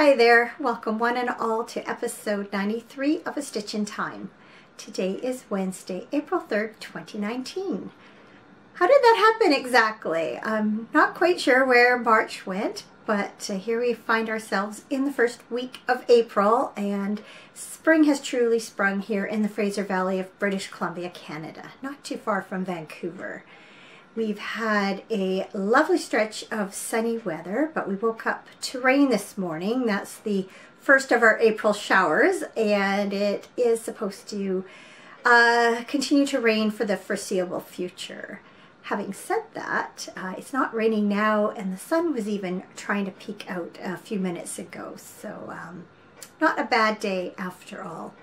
Hi there, welcome one and all to episode 93 of A Stitch in Time. Today is Wednesday, April 3rd, 2019. How did that happen exactly? I'm not quite sure where March went, but here we find ourselves in the first week of April, and spring has truly sprung here in the Fraser Valley of British Columbia, Canada, not too far from Vancouver. We've had a lovely stretch of sunny weather, but we woke up to rain this morning. That's the first of our April showers, and it is supposed to continue to rain for the foreseeable future. Having said that, it's not raining now, and the sun was even trying to peek out a few minutes ago, so not a bad day after all.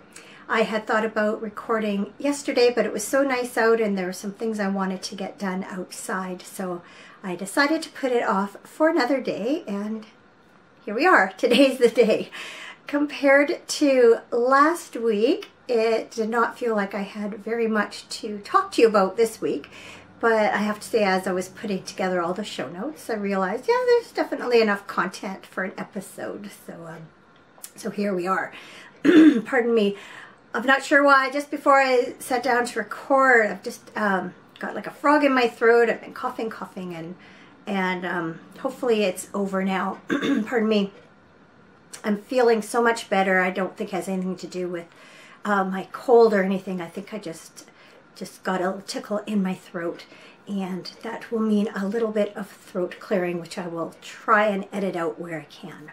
I had thought about recording yesterday, but it was so nice out and there were some things I wanted to get done outside, so I decided to put it off for another day, and here we are. Today's the day. Compared to last week, it did not feel like I had very much to talk to you about this week, but I have to say, as I was putting together all the show notes, I realized, yeah, there's definitely enough content for an episode, so here we are. Pardon me. I'm not sure why, just before I sat down to record, I've just got like a frog in my throat. I've been coughing, and hopefully it's over now. Pardon me. I'm feeling so much better. I don't think it has anything to do with my cold or anything. I think I just got a tickle in my throat, and that will mean a little bit of throat clearing, which I will try and edit out where I can.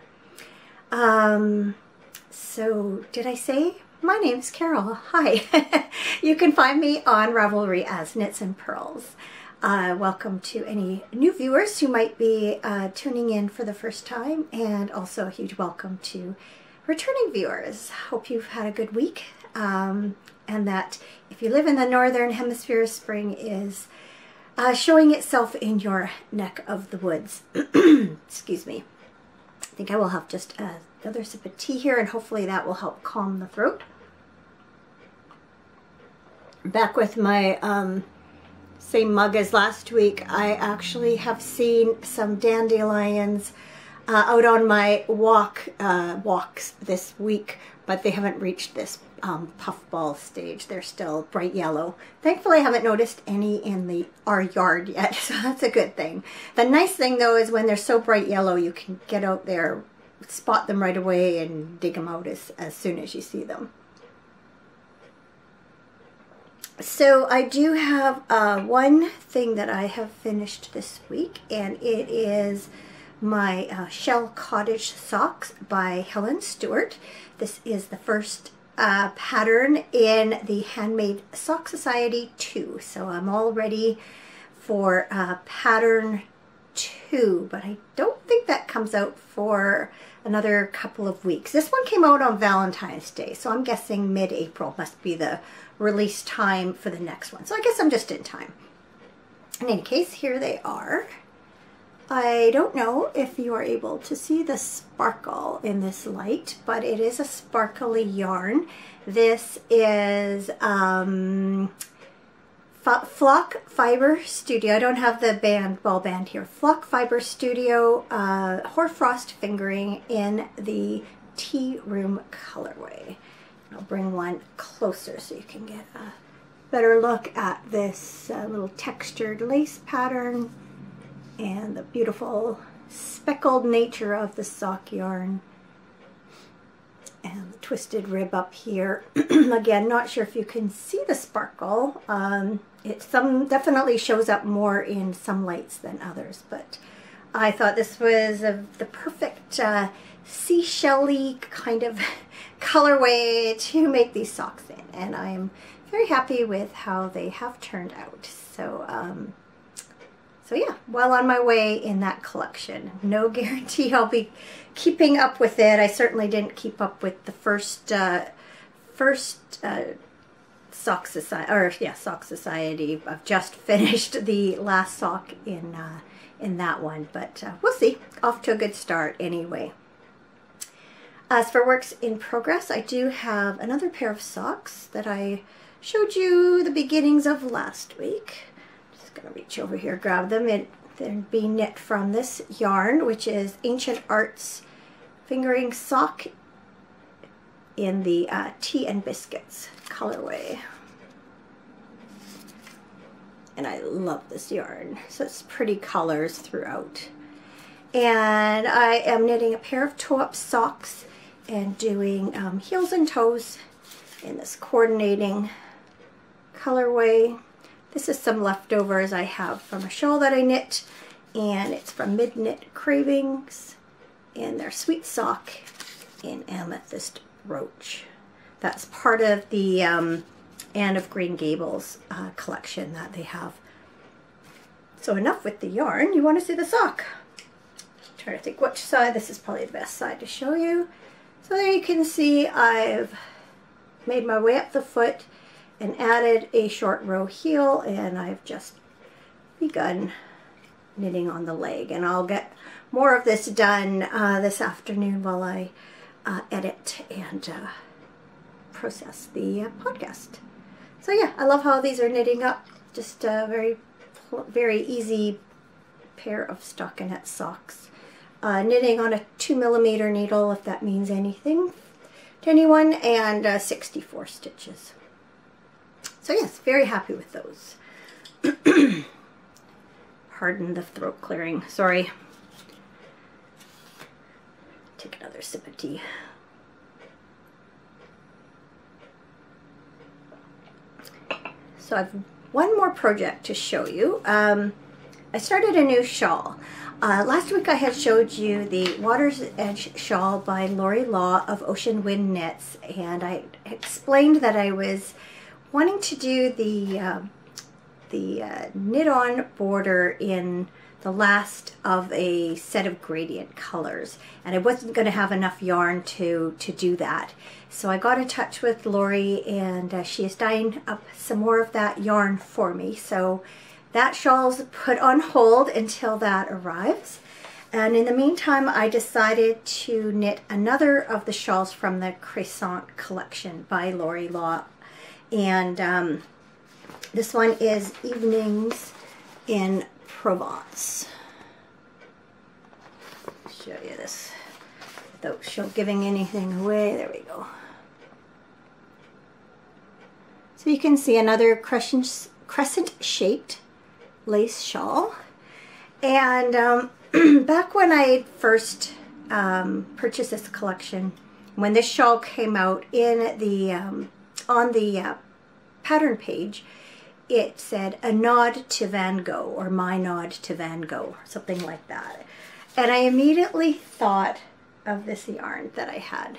So did I say? My name's Carol. Hi. You can find me on Ravelry as Knitsnpurls. Welcome to any new viewers who might be tuning in for the first time, and also a huge welcome to returning viewers. Hope you've had a good week, and that if you live in the Northern Hemisphere, spring is showing itself in your neck of the woods. Excuse me. I think I will have just another sip of tea here, and hopefully that will help calm the throat. Back with my same mug as last week. I actually have seen some dandelions out on my walks this week, but they haven't reached this puffball stage. They're still bright yellow. Thankfully, I haven't noticed any in our yard yet, so that's a good thing. The nice thing, though, is when they're so bright yellow, you can get out there, spot them right away, and dig them out as soon as you see them. So I do have one thing that I have finished this week, and it is my Shell Cottage Socks by Helen Stewart. This is the first pattern in the Handmade Sock Society 2. So I'm all ready for pattern 2, but I don't think that comes out for another couple of weeks. This one came out on Valentine's Day, so I'm guessing mid-April must be the release time for the next one. So I guess I'm just in time. In any case, here they are. I don't know if you are able to see the sparkle in this light, but it is a sparkly yarn. This is Flock Fiber Studio. I don't have the ball band here. Flock Fiber Studio Hoarfrost fingering in the Tea Room colorway. I'll bring one closer so you can get a better look at this little textured lace pattern and the beautiful speckled nature of the sock yarn and the twisted rib up here. Again, not sure if you can see the sparkle. It definitely shows up more in some lights than others, but I thought this was the perfect seashell-y kind of colorway to make these socks in, and I'm very happy with how they have turned out. So yeah, well on my way in that collection. No guarantee I'll be keeping up with it. I certainly didn't keep up with the first Sock Society. I've just finished the last sock in that one, but we'll see. Off to a good start anyway. As for works in progress, I do have another pair of socks that I showed you the beginnings of last week. Just gonna reach over here, grab them. They're being knit from this yarn, which is Ancient Arts fingering sock in the Tea and Biscuits colorway. And I love this yarn. So it's pretty colors throughout. And I am knitting a pair of toe-up socks and doing heels and toes in this coordinating colorway. This is some leftovers I have from a shawl that I knit, and it's from Mid Knit Cravings, and their sweet sock in amethyst brooch. That's part of the Anne of Green Gables collection that they have. So enough with the yarn. You want to see the sock? Trying to think which side. This is probably the best side to show you. So there you can see I've made my way up the foot and added a short row heel, and I've just begun knitting on the leg. And I'll get more of this done this afternoon while I edit and process the podcast. So yeah, I love how these are knitting up. Just a very easy pair of stockinette socks. Knitting on a 2mm needle, if that means anything to anyone, and 64 stitches. So yes, very happy with those. Pardon the throat clearing, sorry. Take another sip of tea. So I've one more project to show you. I started a new shawl. Last week I had showed you the Water's Edge shawl by Lori Law of Ocean Wind Knits, and I explained that I was wanting to do the knit-on border in the last of a set of gradient colors, and I wasn't going to have enough yarn to do that. So I got in touch with Lori, and she is dyeing up some more of that yarn for me. So that shawl's put on hold until that arrives. And in the meantime, I decided to knit another of the shawls from the Croissant collection by Lori Law. And this one is Evenings in Provence. Show you this without giving anything away. There we go. So you can see another crescent-shaped lace shawl. And back when I first purchased this collection, when this shawl came out in the on the pattern page, it said a nod to Van Gogh, or my nod to Van Gogh, or something like that. And I immediately thought of this yarn that I had.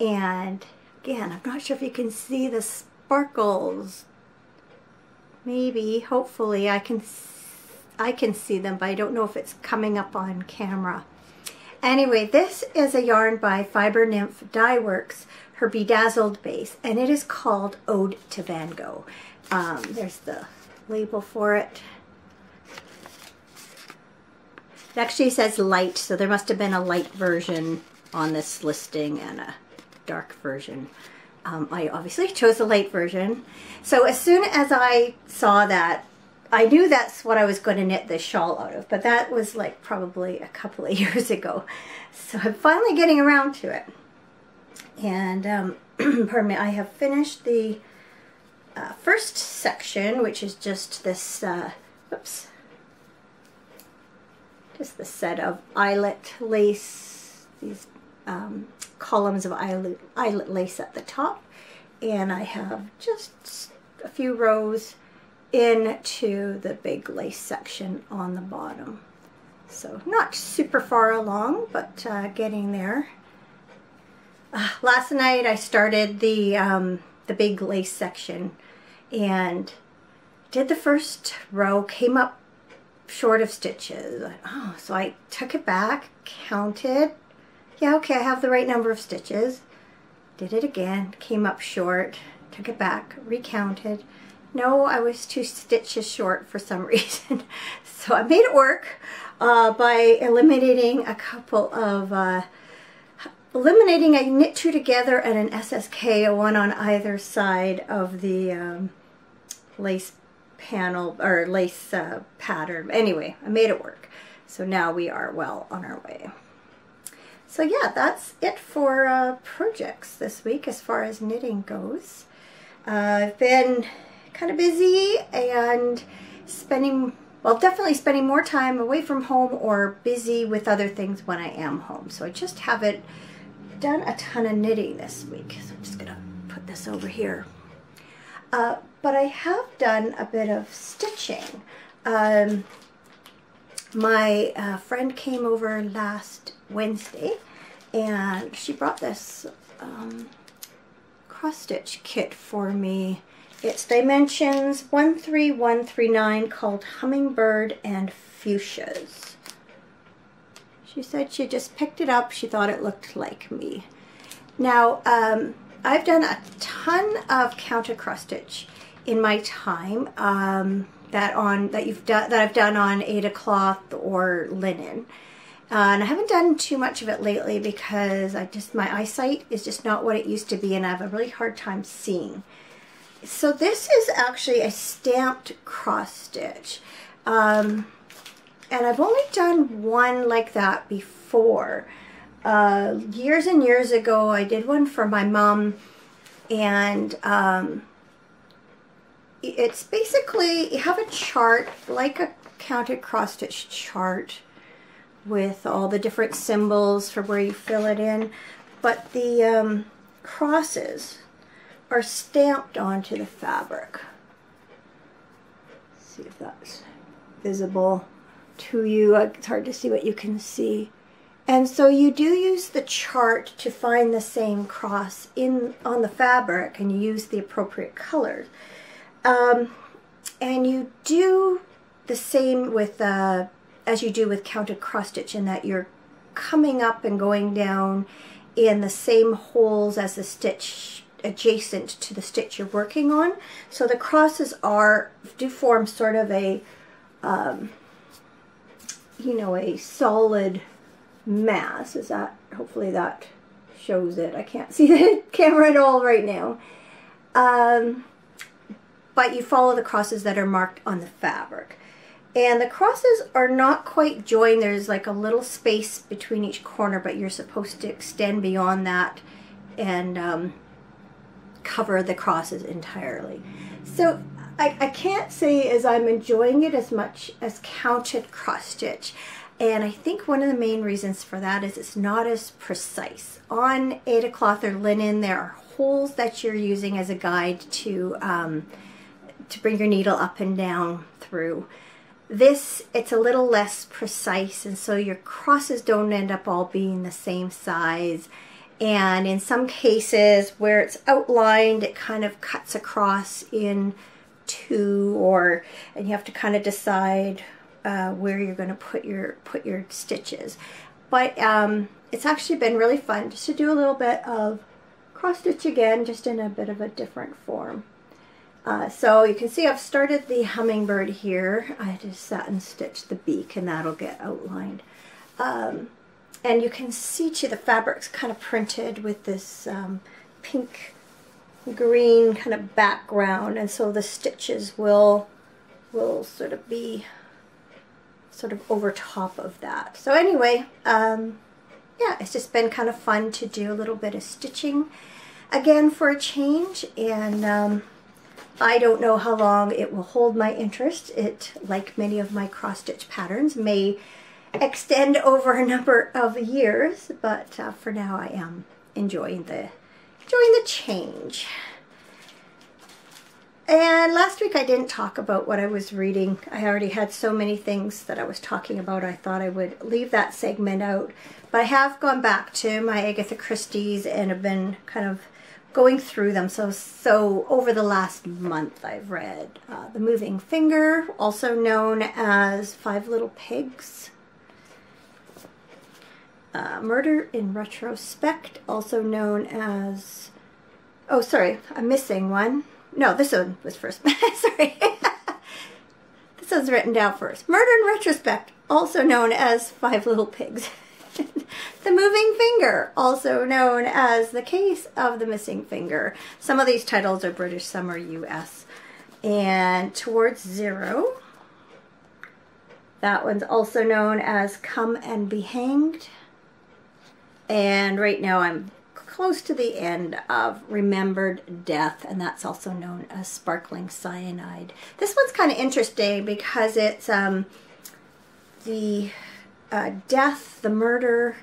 And again, I'm not sure if you can see the sparkles. Maybe, hopefully I can see them, but I don't know if it's coming up on camera. Anyway, this is a yarn by Fiber Nymph Dye Works, her Bedazzled base, and it is called Ode to Van Gogh. There's the label for it. It actually says light, so there must have been a light version on this listing and a dark version. I obviously chose the light version. So as soon as I saw that, I knew that's what I was going to knit this shawl out of, but that was like probably a couple of years ago. So I'm finally getting around to it. And pardon me, I have finished the first section, which is just this, just the set of eyelet lace, these columns of eyelet lace at the top, and I have just a few rows into the big lace section on the bottom. So not super far along, but getting there. Last night I started the big lace section and did the first row, came up short of stitches. Oh, so I took it back, counted. Yeah, okay, I have the right number of stitches. Did it again, came up short, took it back, recounted. No, I was 2 stitches short for some reason. So I made it work by eliminating a couple of, eliminating a knit 2 together and an SSK, one on either side of the lace panel, or lace pattern. Anyway, I made it work. So now we are well on our way. So yeah, that's it for projects this week as far as knitting goes. I've been kind of busy and definitely spending more time away from home or busy with other things when I am home. So I just haven't done a ton of knitting this week. So I'm just gonna put this over here. But I have done a bit of stitching. My friend came over last Wednesday and she brought this cross stitch kit for me. It's dimensions 13139 called Hummingbird and Fuchsias. She said she just picked it up. She thought it looked like me. Now, I've done a ton of counted cross stitch in my time that I've done on Aida cloth or linen. And I haven't done too much of it lately because my eyesight is just not what it used to be and I have a really hard time seeing. So this is actually a stamped cross stitch. And I've only done one like that before. Years and years ago I did one for my mom, and it's basically, you have a chart, like a counted cross stitch chart with all the different symbols for where you fill it in, but the crosses are stamped onto the fabric. Let's see if that's visible to you. It's hard to see what you can see. And so you do use the chart to find the same cross on the fabric, and you use the appropriate colors. And you do the same with as you do with counted cross stitch, in that you're coming up and going down in the same holes as the stitch adjacent to the stitch you're working on. So the crosses do form sort of a a solid mass. Hopefully that shows it. I can't see the camera at all right now. But you follow the crosses that are marked on the fabric. And the crosses are not quite joined. There's like a little space between each corner, but you're supposed to extend beyond that and cover the crosses entirely. So I can't say as I'm enjoying it as much as counted cross stitch. And I think one of the main reasons for that is it's not as precise. On Aida cloth or linen, there are holes that you're using as a guide to bring your needle up and down through. This, it's a little less precise, and so your crosses don't end up all being the same size. And in some cases where it's outlined, it kind of cuts across in two, and you have to kind of decide where you're going to put your stitches. But it's actually been really fun just to do a little bit of cross stitch again, just in a bit of a different form. So you can see I've started the hummingbird here. I just sat and stitched the beak, and that'll get outlined. And you can see too, the fabric's kind of printed with this pink green kind of background, and so the stitches will sort of be over top of that. So anyway, yeah, it's just been kind of fun to do a little bit of stitching again for a change, and I don't know how long it will hold my interest. It, like many of my cross stitch patterns, may extend over a number of years, but for now I am enjoying the change. And last week I didn't talk about what I was reading. I already had so many things that I was talking about, I thought I would leave that segment out. But I have gone back to my Agatha Christie's and have been kind of going through them. So over the last month I've read The Moving Finger, also known as Five Little Pigs. Murder in Retrospect, also known as... Oh, sorry, I'm missing one. No, this one was first. Sorry. This one's written down first. Murder in Retrospect, also known as Five Little Pigs. The Moving Finger, also known as The Case of the Missing Finger. Some of these titles are British, some are US. And Towards Zero. That one's also known as Come and Be Hanged. And right now I'm close to the end of Remembered Death, and that's also known as Sparkling Cyanide. This one's kind of interesting because it's the death, the murder,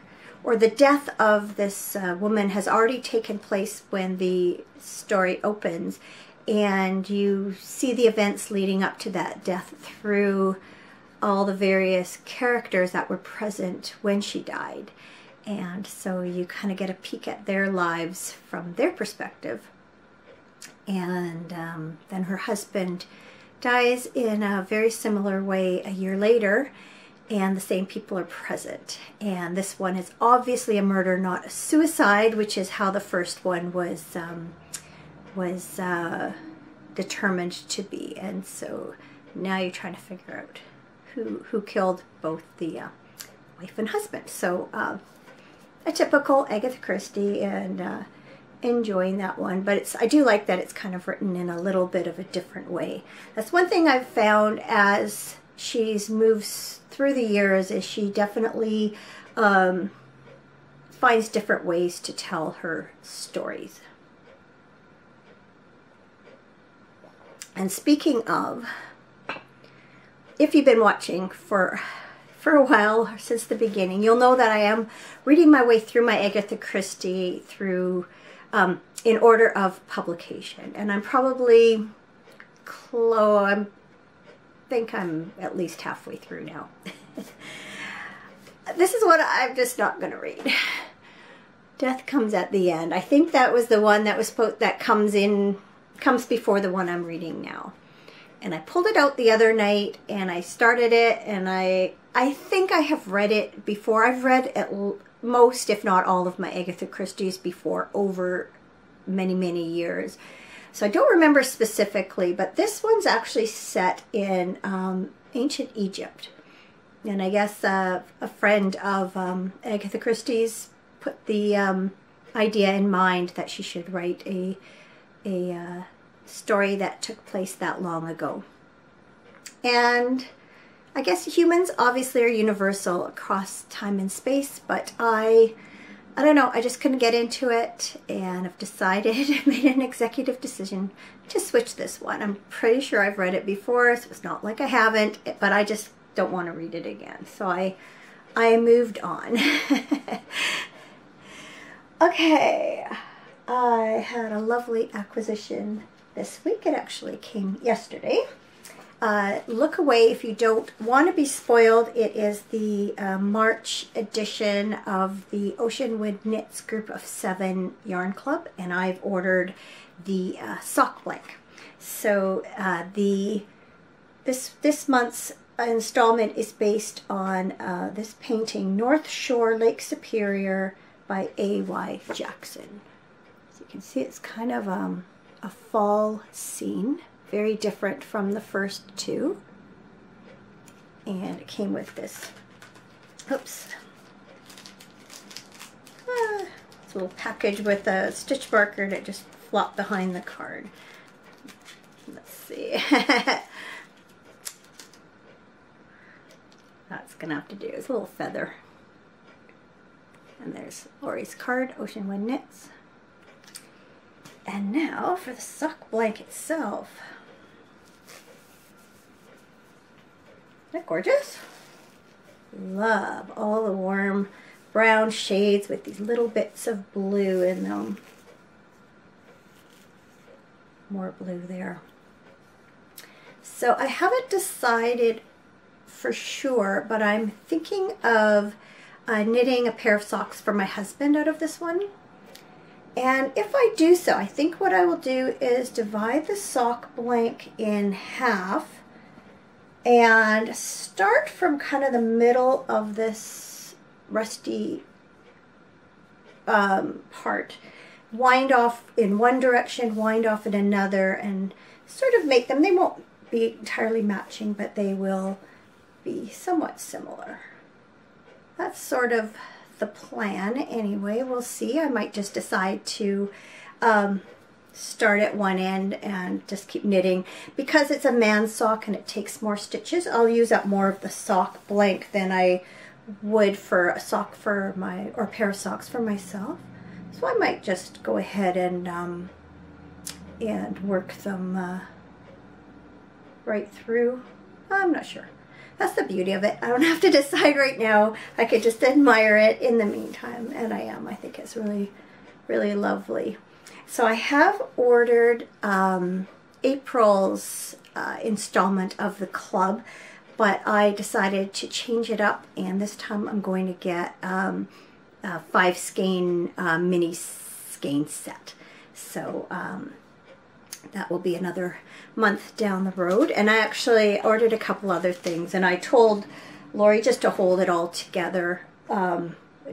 or the death of this woman has already taken place when the story opens, and you see the events leading up to that death through all the various characters that were present when she died. And so you kind of get a peek at their lives from their perspective. And then her husband dies in a very similar way a year later, and the same people are present. And this one is obviously a murder, not a suicide, which is how the first one was determined to be. And so now you're trying to figure out who killed both the wife and husband. So a typical Agatha Christie, and enjoying that one. But I do like that it's kind of written in a little bit of a different way. That's one thing I've found as she's moves through the years, is she definitely finds different ways to tell her stories. And speaking of, if you've been watching for a while, since the beginning, you'll know that I am reading my way through my Agatha Christie through in order of publication, and I'm probably I think I'm at least halfway through now. This is what I'm just not going to read. Death Comes at the End. I think that was the one that was comes before the one I'm reading now. And I pulled it out the other night and I started it, and I think I have read it before. I've read at most, if not all, of my Agatha Christie's before over many, many years. So I don't remember specifically, but this one's actually set in ancient Egypt. And I guess a friend of Agatha Christie's put the idea in mind that she should write a story that took place that long ago. And I guess humans obviously are universal across time and space, but I don't know, I just couldn't get into it, and I've decided, made an executive decision to switch this one. I'm pretty sure I've read it before, so it's not like I haven't, but I just don't want to read it again. So I moved on. Okay, I had a lovely acquisition this week. It actually came yesterday. Look away if you don't want to be spoiled. It is the March edition of the Ocean Wind Knits Group of 7 Yarn Club, and I've ordered the sock blank. So this month's installment is based on this painting, North Shore, Lake Superior by A.Y. Jackson. As you can see, it's kind of a fall scene. Very different from the first two. And it came with this, oops, this little package with a stitch marker that just flopped behind the card. Let's see. That's gonna have to do. It's a little feather. And there's Lori's card, Ocean Wind Knits. And now for the sock blank itself. Isn't that gorgeous? Love all the warm brown shades with these little bits of blue in them. More blue there. So I haven't decided for sure, but I'm thinking of knitting a pair of socks for my husband out of this one. And if I do so, I think what I will do is divide the sock blank in half and start from kind of the middle of this rusty part. Wind off in one direction, wind off in another, and sort of make them, they won't be entirely matching, but they will be somewhat similar. That's sort of the plan anyway. We'll see. I might just decide to start at one end and just keep knitting. Because it's a man's sock and it takes more stitches, I'll use up more of the sock blank than I wood for a sock for or pair of socks for myself. So I might just go ahead and work them right through. I'm not sure. That's the beauty of it. I don't have to decide right now. I could just admire it in the meantime, and I am. I think it's really, really lovely. So I have ordered April's installment of the club, but I decided to change it up, and this time I'm going to get a 5 skein mini skein set. So that will be another month down the road. And I actually ordered a couple other things, and I told Lori just to hold it all together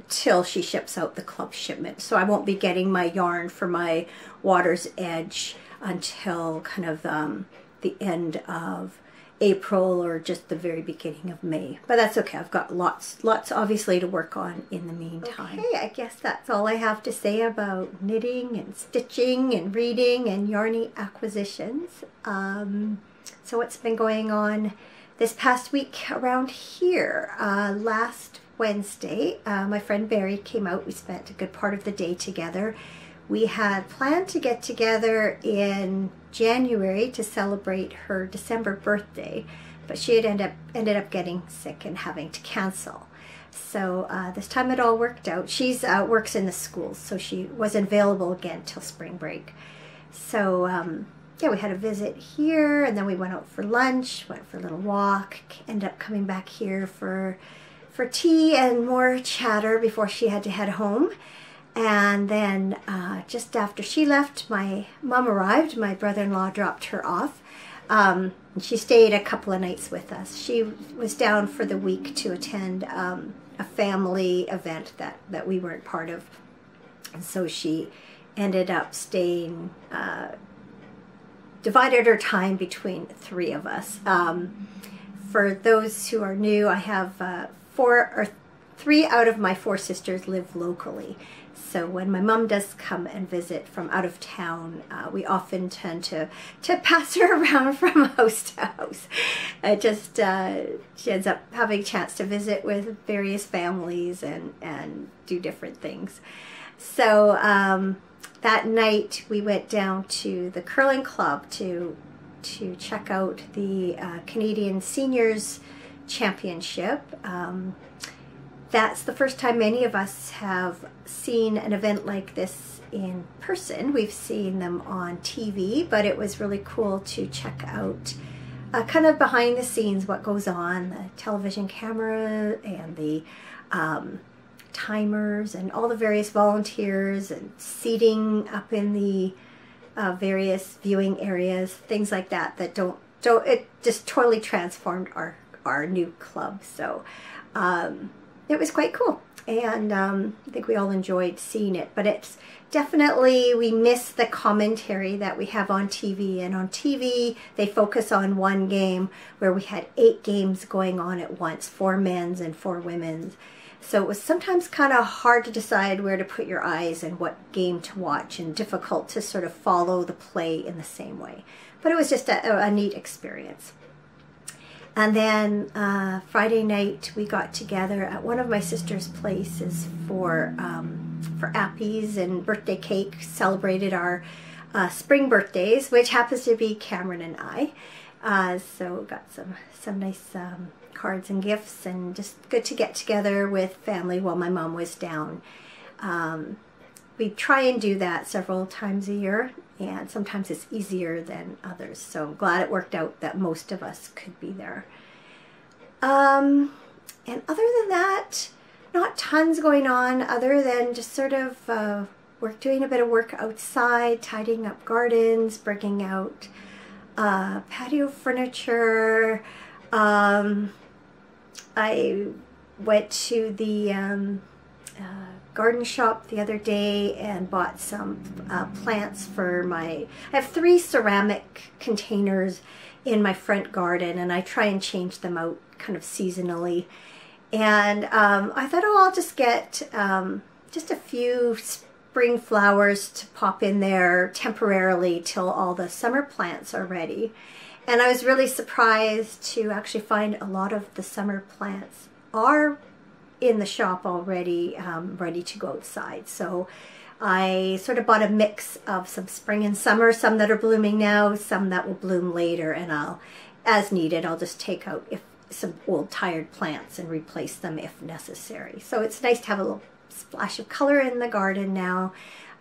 till she ships out the club shipment. So I won't be getting my yarn for my Water's Edge until kind of the end of April or just the very beginning of May. But that's okay. I've got lots obviously to work on in the meantime. Okay, I guess that's all I have to say about knitting and stitching and reading and yarny acquisitions. So what's been going on this past week around here? Last Wednesday, my friend Barry came out. We spent a good part of the day together. We had planned to get together in January to celebrate her December birthday, but she had ended up getting sick and having to cancel. So this time it all worked out. She's works in the schools, so she wasn't available again till spring break. So yeah, we had a visit here, and then we went out for lunch, went for a little walk, ended up coming back here for tea and more chatter before she had to head home. And then just after she left, my mom arrived. My brother-in-law dropped her off. She stayed a couple of nights with us. She was down for the week to attend a family event that we weren't part of. And so she ended up staying, divided her time between 3 of us. For those who are new, I have 3 out of my 4 sisters live locally. So when my mom does come and visit from out of town, we often tend to pass her around from house to house. She ends up having a chance to visit with various families and do different things. So that night we went down to the curling club to check out the Canadian Seniors Championship. That's the first time many of us have seen an event like this in person. We've seen them on TV, but it was really cool to check out kind of behind the scenes what goes on, the television camera and the timers and all the various volunteers and seating up in the various viewing areas, things like that it just totally transformed our new club. So it was quite cool, and I think we all enjoyed seeing it. But it's definitely, we miss the commentary that we have on TV. And on TV, they focus on one game, where we had 8 games going on at once, 4 men's and 4 women's. So it was sometimes kind of hard to decide where to put your eyes and what game to watch, and difficult to sort of follow the play in the same way. But it was just a neat experience. And then Friday night we got together at one of my sister's places for appies and birthday cake. Celebrated our spring birthdays, which happens to be Cameron and I. So got some nice cards and gifts, and just good to get together with family while my mom was down. We try and do that several times a year, and sometimes it's easier than others. So I'm glad it worked out that most of us could be there. And other than that, not tons going on, other than just sort of doing a bit of work outside, tidying up gardens, bringing out patio furniture. I went to the garden shop the other day and bought some plants for I have 3 ceramic containers in my front garden, and I try and change them out kind of seasonally. And I thought, oh, I'll just get just a few spring flowers to pop in there temporarily till all the summer plants are ready. And I was really surprised to actually find a lot of the summer plants are in the shop already, ready to go outside. So I sort of bought a mix of some spring and summer, some that are blooming now, some that will bloom later, and as needed, I'll just take out some old tired plants and replace them if necessary. So it's nice to have a little splash of color in the garden now.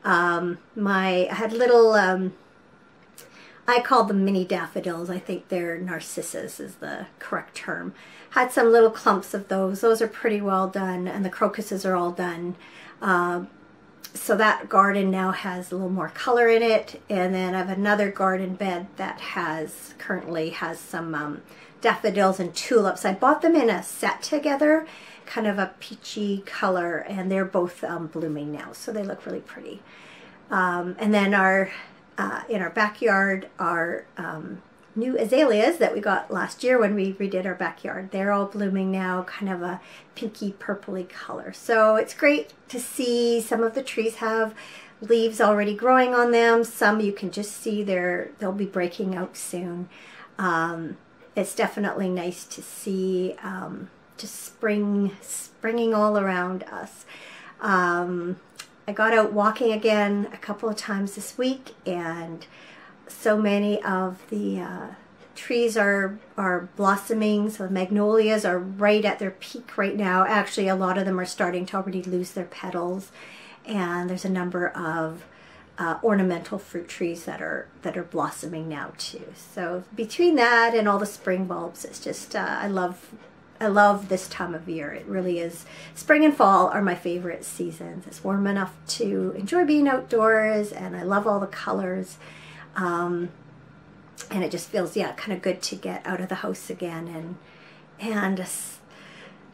I had little, I call them mini daffodils. I think they're narcissus is the correct term. Had some little clumps of those. Those are pretty well done, and the crocuses are all done. So that garden now has a little more color in it. And then I have another garden bed that currently has some daffodils and tulips. I bought them in a set together, kind of a peachy color, and they're both blooming now, so they look really pretty. And then in our backyard, our new azaleas that we got last year when we redid our backyard, they're all blooming now, kind of a pinky purpley color. So it's great to see some of the trees have leaves already growing on them. Some you can just see they'll be breaking out soon. It's definitely nice to see just springing all around us. I got out walking again a couple of times this week, and so many of the trees are blossoming. So the magnolias are right at their peak right now. Actually, a lot of them are starting to already lose their petals, and there's a number of ornamental fruit trees that are blossoming now too. So between that and all the spring bulbs, it's just I love this time of year. It really is. Spring and fall are my favorite seasons. It's warm enough to enjoy being outdoors, and I love all the colors. And it just feels, yeah, kind of good to get out of the house again and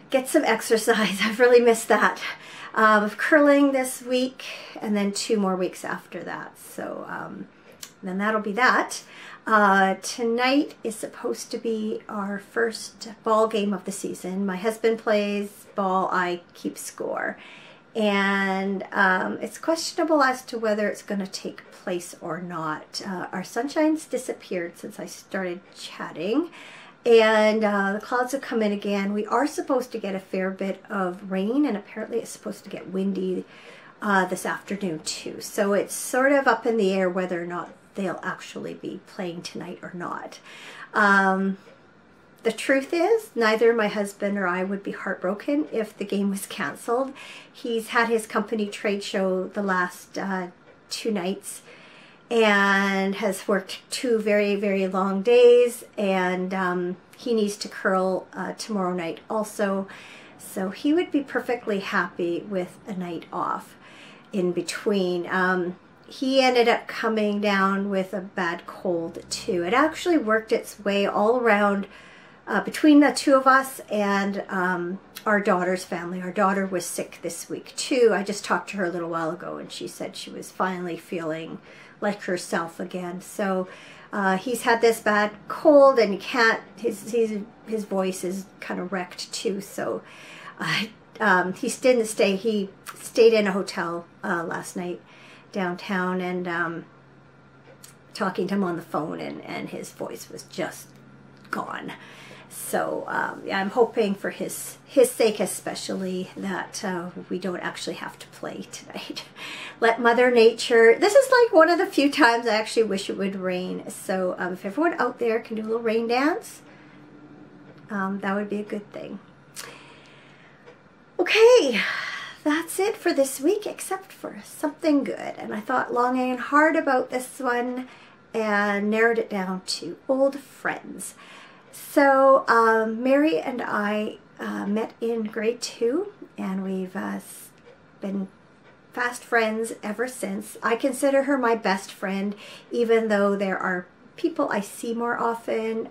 get some exercise. I've really missed that. Curling this week, and then 2 more weeks after that. So then that'll be that. Tonight is supposed to be our first ball game of the season. My husband plays ball, I keep score. And it's questionable as to whether it's going to take place or not. Our sunshine's disappeared since I started chatting, and the clouds have come in again. We are supposed to get a fair bit of rain, and apparently it's supposed to get windy this afternoon too. So it's sort of up in the air whether or not they'll actually be playing tonight or not. The truth is, neither my husband or I would be heartbroken if the game was canceled. He's had his company trade show the last 2 nights and has worked 2 very, very long days, and he needs to curl tomorrow night also. So he would be perfectly happy with a night off in between. He ended up coming down with a bad cold too. It actually worked its way all around between the 2 of us and our daughter's family. Our daughter was sick this week too. I just talked to her a little while ago, and she said she was finally feeling like herself again. So he's had this bad cold, and he can't, his voice is kind of wrecked too. So he didn't stay. He stayed in a hotel last night downtown, and talking to him on the phone, and his voice was just gone. So yeah, I'm hoping for his sake especially that we don't actually have to play tonight. Let Mother Nature, this is like one of the few times I actually wish it would rain. So if everyone out there can do a little rain dance, that would be a good thing. Okay, that's it for this week, except for something good. And I thought long and hard about this one and narrowed it down to old friends. So Mary and I met in grade 2, and we've been fast friends ever since. I consider her my best friend, even though there are people I see more often.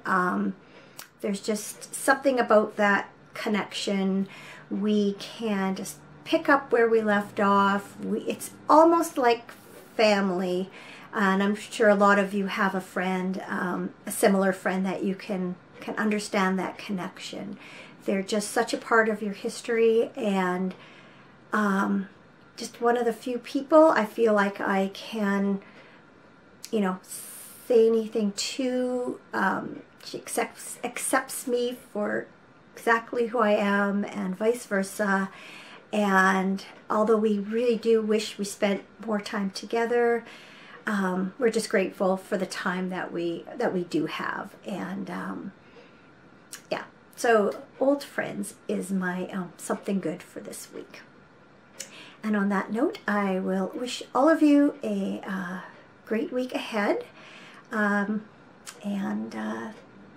There's just something about that connection. We can just pick up where we left off. It's almost like family, and I'm sure a lot of you have a friend, a similar friend that you can understand that connection. They're just such a part of your history, and just one of the few people I feel like I can, you know, say anything to. She accepts me for exactly who I am and vice versa. And although we really do wish we spent more time together, we're just grateful for the time that we do have. And yeah, so old friends is my something good for this week. And on that note, I will wish all of you a great week ahead.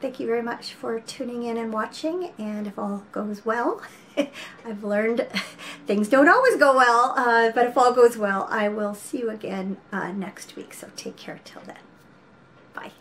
Thank you very much for tuning in and watching. And if all goes well, I've learned things don't always go well, but if all goes well, I will see you again next week. So take care till then. Bye.